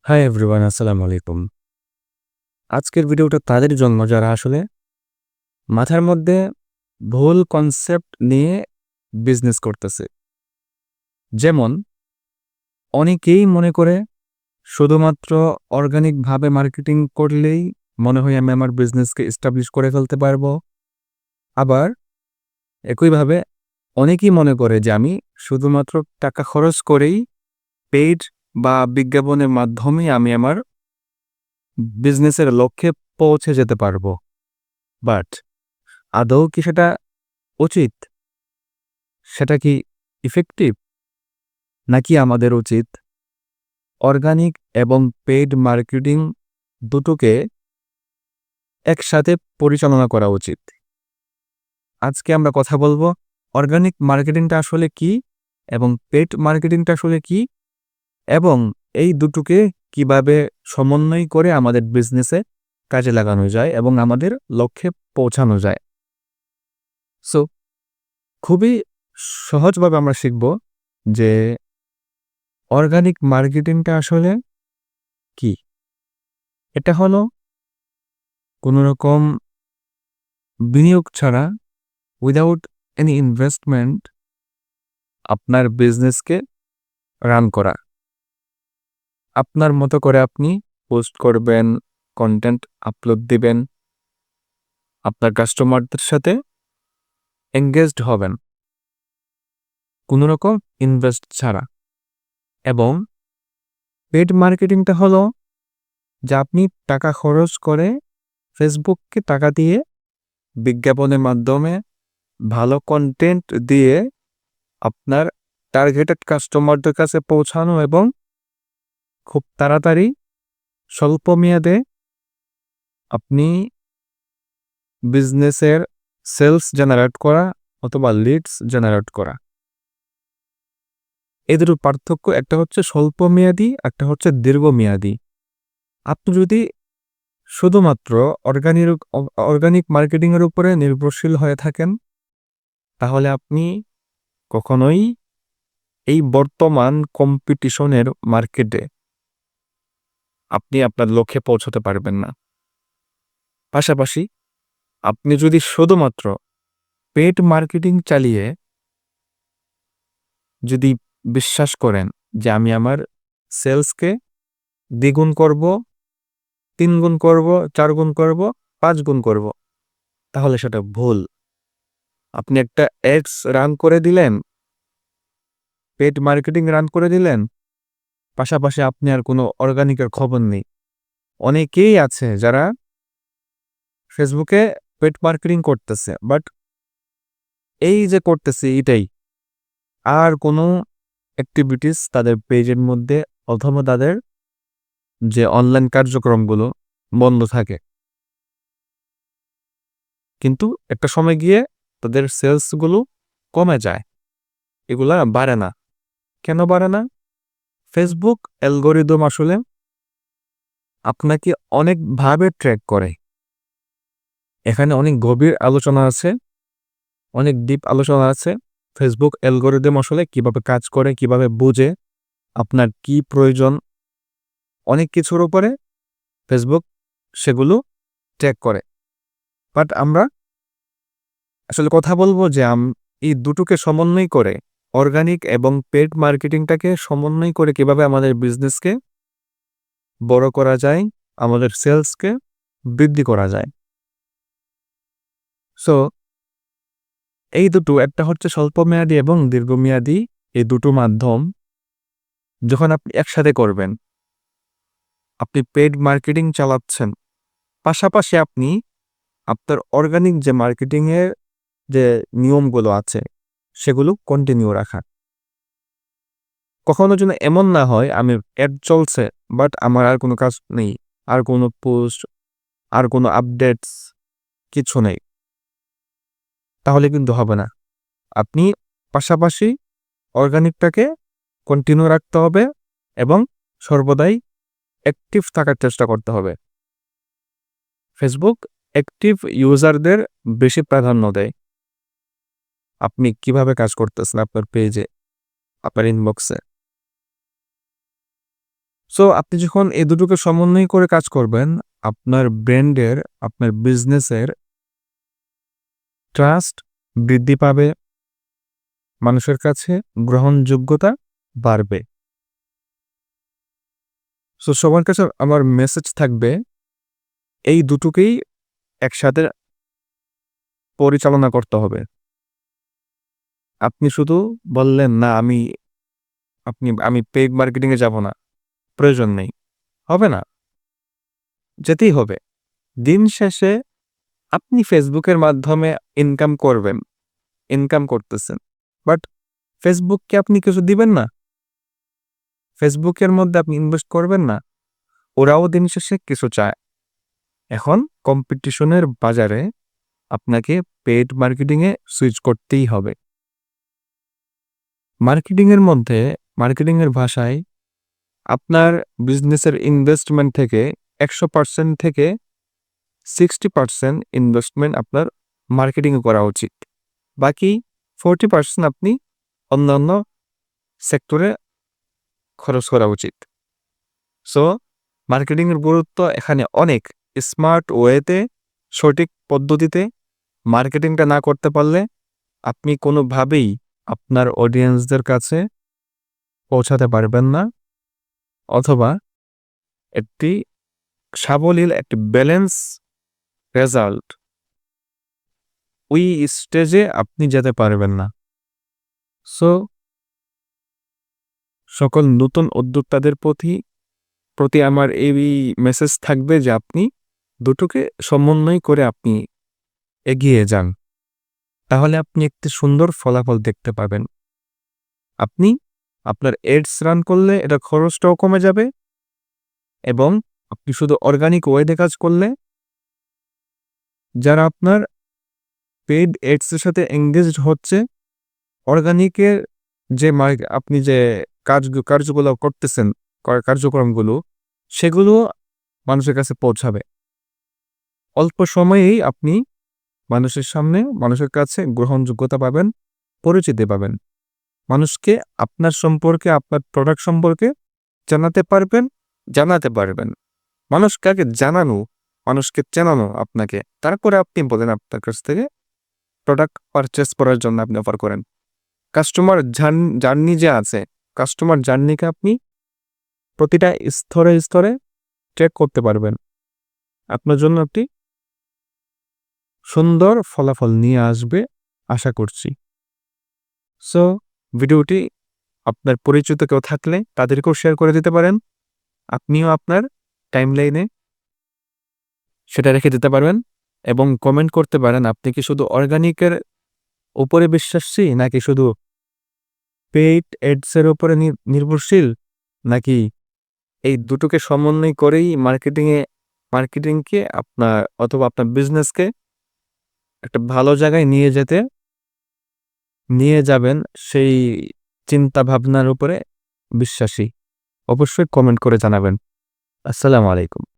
Hi everyone, আসসালামু আলাইকুম। আজকের ভিডিওটা তাদের জন্য যারা আসলে মাথার মধ্যে ভুল কনসেপ্ট নিয়ে বিজনেস করতেছে। যেমন অনেকেই মনে করে শুধুমাত্র অর্গানিকভাবে মার্কেটিং করলেই মনে হয় আমি আমার বিজনেসকে এস্টাবলিশ করে ফেলতে পারবো। আবার একইভাবে অনেকেই মনে করে যে আমি শুধুমাত্র টাকা খরচ করেই পেইড বা বিজ্ঞাপনের মাধ্যমে আমি আমার বিজনেসের লক্ষ্যে পৌঁছে যেতে পারবো। বাট আদৌ কি সেটা উচিত? সেটা কি ইফেক্টিভ? নাকি আমাদের উচিত অর্গানিক এবং পেইড মার্কেটিং দুটোকে একসাথে পরিচালনা করা উচিত? আজকে আমরা কথা বলবো অর্গানিক মার্কেটিংটা আসলে কি এবং পেইড মার্কেটিংটা আসলে কি, এবং এই দুটোকে কিভাবে সমন্বয় করে আমাদের বিজনেসে কাজে লাগানো যায় এবং আমাদের লক্ষ্যে পৌঁছানো যায়। সো খুবই সহজভাবে আমরা শিখব যে অর্গানিক মার্কেটিংটা আসলে কি। এটা হলো কোনো রকম বিনিয়োগ ছাড়া, উইদাউট এনি ইনভেস্টমেন্ট আপনার বিজনেসকে রান করা। আপনার মতো করে আপনি পোস্ট করবেন, কন্টেন্ট আপলোড দিবেন, আপনার কাস্টমারদের সাথে এঙ্গেজড হবেন কোনো রকম ইনভেস্ট ছাড়া। এবং পেড মার্কেটিংটা হলো যে আপনি টাকা খরচ করে ফেসবুককে টাকা দিয়ে বিজ্ঞাপনের মাধ্যমে ভালো কন্টেন্ট দিয়ে আপনার টার্গেটেড কাস্টমারদের কাছে পৌঁছানো এবং খুব তাড়াতাড়ি স্বল্প মেয়াদে আপনি বিজনেসের সেলস জেনারেট করা অথবা লিডস জেনারেট করা। এই দুটোর পার্থক্য, একটা হচ্ছে স্বল্প মেয়াদী, একটা হচ্ছে দীর্ঘমেয়াদী। আপনি যদি শুধুমাত্র অর্গানিক মার্কেটিংয়ের উপরে নির্ভরশীল হয়ে থাকেন, তাহলে আপনি কখনোই এই বর্তমান কম্পিটিশনের মার্কেটে আপনি আপনার লক্ষ্যে পৌঁছতে পারবেন না। পাশাপাশি আপনি যদি শুধুমাত্র পেড মার্কেটিং চালিয়ে যদি বিশ্বাস করেন যে আমি আমার সেলসকে দ্বিগুণ করব, ৩ গুণ করব, ৪ গুণ করব, ৫ গুণ করব, তাহলে সেটা ভুল। আপনি একটা অ্যাডস রান করে দিলেন, পেড মার্কেটিং রান করে দিলেন, পাশাপাশি আপনি আর কোনো অর্গানিকের খবর নেই। অনেকেই আছে যারা ফেসবুকে পেড মার্কেটিং করতেছে, বাট এই যে করতেছে এটাই, আর কোনো অ্যাক্টিভিটিস তাদের পেজের মধ্যে অথবা তাদের যে অনলাইন কার্যক্রমগুলো বন্ধ থাকে। কিন্তু একটা সময় গিয়ে তাদের সেলসগুলো কমে যায়, এগুলা বাড়ে না। কেন বাড়ে না? ফেসবুক অ্যালগরিদম আসলে আপনাকে অনেকভাবে ট্র্যাক করে। এখানে অনেক গভীর আলোচনা আছে, অনেক ডিপ আলোচনা আছে। ফেসবুক অ্যালগরিদম আসলে কিভাবে কাজ করে, কিভাবে বুঝে আপনার কি প্রয়োজন, অনেক কিছুর উপরে ফেসবুক সেগুলো ট্র্যাক করে। বাট আমরা আসলে কথা বলবো যে এই দুটোকে সমন্বয় করে, অর্গানিক এবং পেড মার্কেটিংটাকে সমন্বয় করে কিভাবে আমাদের বিজনেসকে বড় করা যায়, আমাদের সেলসকে বৃদ্ধি করা যায়। সো এই দুটো, একটা হচ্ছে স্বল্পমেয়াদী এবং দীর্ঘমেয়াদী, এই দুটো মাধ্যম যখন আপনি একসাথে করবেন, আপনি পেড মার্কেটিং চালাচ্ছেন, পাশাপাশি আপনি আপনার অর্গানিক যে মার্কেটিংয়ের যে নিয়মগুলো আছে সেগুলো কন্টিনিউ রাখা। কখনো যেন এমন না হয় আমি অ্যাড চলছে বাট আমার আর কোনো কাজ নেই, আর কোনো পোস্ট, আর কোনো আপডেটস কিছু নেই, তাহলে কিন্তু হবে না। আপনি পাশাপাশি অর্গানিকটাকে কন্টিনিউ রাখতে হবে এবং সর্বদাই অ্যাক্টিভ থাকার চেষ্টা করতে হবে। ফেসবুক অ্যাক্টিভ ইউজারদের বেশি প্রাধান্য দেয়। আপনি কিভাবে কাজ করতেছেন আপনার পেজে, আপনার ইনবক্সে। সো আপনি যখন এই দুটোকে সমন্বয় করে কাজ করবেন, আপনার ব্র্যান্ডের, আপনার বিজনেসের ট্রাস্ট বৃদ্ধি পাবে, মানুষের কাছে গ্রহণযোগ্যতা বাড়বে। সো সবার কাছে আমার মেসেজ থাকবে, এই দুটোকেই একসাথে পরিচালনা করতে হবে। আপনি শুধু বললেন না আমি পেইড মার্কেটিং এ যাব না, প্রয়োজন নেই, হবে না, যেতেই হবে। দিন শেষে আপনি ফেসবুকের মাধ্যমে ইনকাম করতেছেন, বাট ফেসবুককে আপনি কিছু দিবেন না, ফেসবুকের মধ্যে আপনি ইনভেস্ট করবেন না, ওরাও দিন শেষে কিছু চায়। এখন কম্পিটিশনের বাজারে আপনাকে পেইড মার্কেটিং এ সুইচ করতেই হবে। মার্কেটিং এর ভাষায় আপনার বিজনেসের ইনভেস্টমেন্ট থেকে 100% থেকে 60% ইনভেস্টমেন্ট আপনার মার্কেটিং এ করা উচিত। বাকি 40% আপনি অন্যান্য সেক্টরে খরচ করা উচিত। সো মার্কেটিং এর গুরুত্ব এখানে অনেক। স্মার্ট ওয়েতে, সঠিক পদ্ধতিতে মার্কেটিংটা না করতে পারলে আপনি কোনোভাবেই আপনার অডিয়েন্সদের কাছে পৌঁছাতে পারবেন না, অথবা একটি সাবলীল, একটি ব্যালেন্স রেজাল্ট ওই স্টেজে আপনি যেতে পারবেন না। সো সকল নতুন উদ্যোক্তাদের প্রতি আমার এই মেসেজ থাকবে যে আপনি দুটোকে সমন্বয় করে আপনি এগিয়ে যান, তাহলে আপনি একটি সুন্দর ফলাফল দেখতে পাবেন। আপনি আপনার এডস রান করলে এটা খরচটাও কমে যাবে, এবং আপনি শুধু অর্গানিক ওয়েতে কাজ করলে যারা আপনার পেইড এডসের সাথে এঙ্গেজড হচ্ছে, অর্গানিকের যে আপনি যে কার্যগুলো করতেছেন, কার্যক্রমগুলো, সেগুলো মানুষের কাছে পৌঁছাবে। অল্প সময়েই আপনি মানুষের কাছে গ্রহণযোগ্যতা পাবেন, পরিচিতি পাবেন। মানুষকে আপনার সম্পর্কে, আপনার প্রোডাক্ট সম্পর্কে জানাতে পারবেন। মানুষকে আগে মানুষকে চেনানো আপনাকে, তারপরে আপনি বলেন আপনার কাছ থেকে প্রোডাক্ট পারচেস করার জন্য আপনি অফার করেন। কাস্টমার জার্নি যে আছে, কাস্টমার জার্নিকে আপনি প্রতিটা স্তরে ট্র্যাক করতে পারবেন। আপনার জন্য একটি সুন্দর ফলাফল নিয়ে আসবে আশা করছি। সো ভিডিওটি আপনার পরিচিত কেউ থাকলে তাদেরকেও শেয়ার করে দিতে পারেন। আপনিও আপনার টাইমলাইনে সেটা রেখে দিতে পারবেন এবং কমেন্ট করতে পারেন আপনি কি শুধু অর্গানিকের উপরে বিশ্বাসী, নাকি শুধু পেইড এডসের উপরে নির্ভরশীল, নাকি এই দুটোকে সমন্বয় করেই মার্কেটিংকে অথবা আপনার বিজনেসকে একটা ভালো জায়গায় নিয়ে যাবেন, সেই চিন্তা ভাবনার উপরে বিশ্বাসী। অবশ্যই কমেন্ট করে জানাবেন। আসসালামু আলাইকুম।